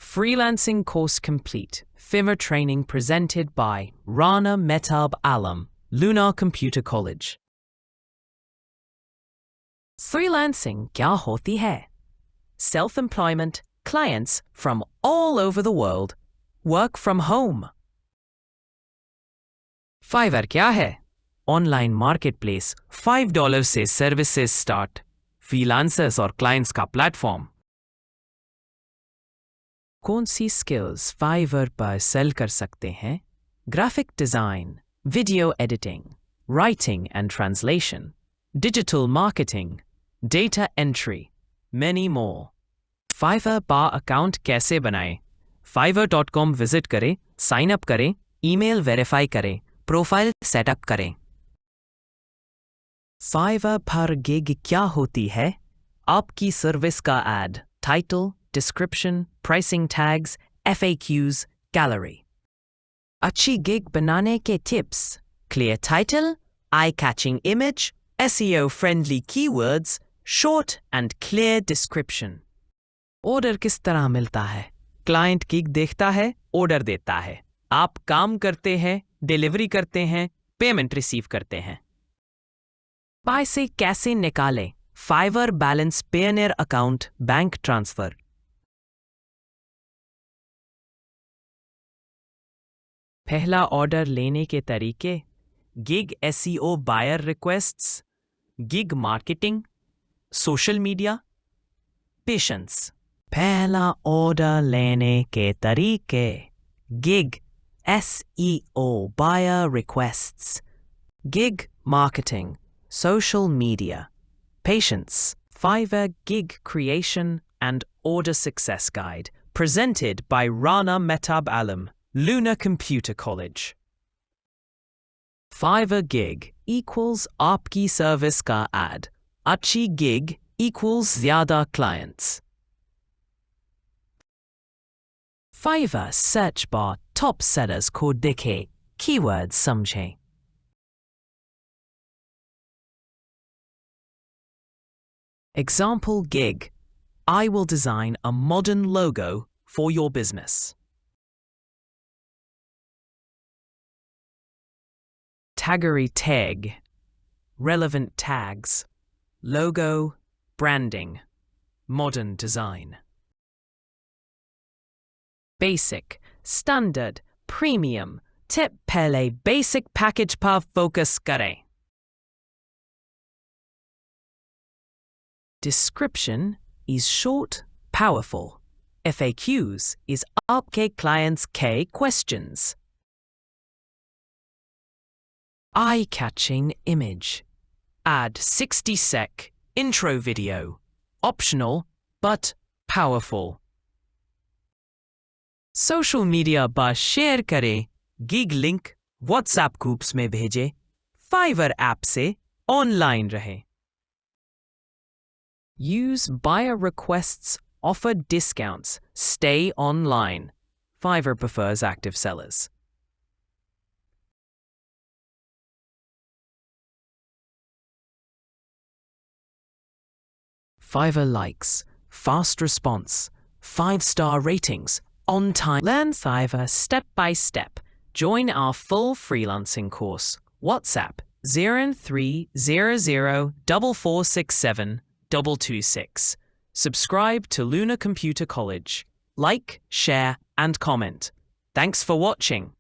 Freelancing course complete. Fiverr training presented by Rana Mehtab Alam, Luna Computer College. Freelancing क्या होती है? Self-employment, clients from all over the world, work from home. Fiverr क्या है? Online marketplace, $5 से services start. Freelancers और clients का platform. कौन सी skills Fiverr पर sell कर सकते हैं? Graphic design, video editing, writing and translation, digital marketing, data entry, many more. Fiverr पर account कैसे बनाएं? Fiverr.com visit करें, sign up करें, email verify करें, profile setup करें. Fiverr पर gig क्या होती है? आपकी सर्विस का ad, title, description, pricing tags, FAQs, gallery. अच्छी gig बनाने के tips: clear title, eye-catching image, SEO-friendly keywords, short and clear description. Order किस तरह मिलता है? Client gig देखता है, order देता है. आप काम करते हैं, delivery करते हैं, payment receive करते हैं. पैसे कैसे निकालें? Fiverr Balance Payoneer account bank transfer. पहला ऑर्डर लेने के तरीके: gig SEO buyer requests, gig marketing, social media, patience. पहला ऑर्डर लेने के तरीके: gig SEO buyer requests, gig marketing, social media, patience. Fiverr Gig Creation and Order Success Guide, presented by Rana Mehtab Alam, Luna Computer College. Fiverr gig equals आपकी service का ad. अच्छी gig equals ज़्यादा clients. Fiverr search bar top sellers को दिखे, keywords समझें. Example gig: I will design a modern logo for your business. Taggery tag, relevant tags, logo, branding, modern design. Basic, standard, premium, tip पहले basic package पर focus करें. Description is short, powerful. FAQs is आपके clients के questions. Eye-catching image. Add 60 sec intro video. Optional but powerful. Social media पर share करें. Gig link WhatsApp groups में भेजें. Fiverr app से online रहें. Use buyer requests, offer discounts, stay online. Fiverr prefers active sellers. Fiverr likes, fast response, 5-star ratings, on time. Learn Fiverr step by step. Join our full freelancing course. WhatsApp 0300 4467 226. Subscribe to Luna Computer College. Like, share, and comment. Thanks for watching.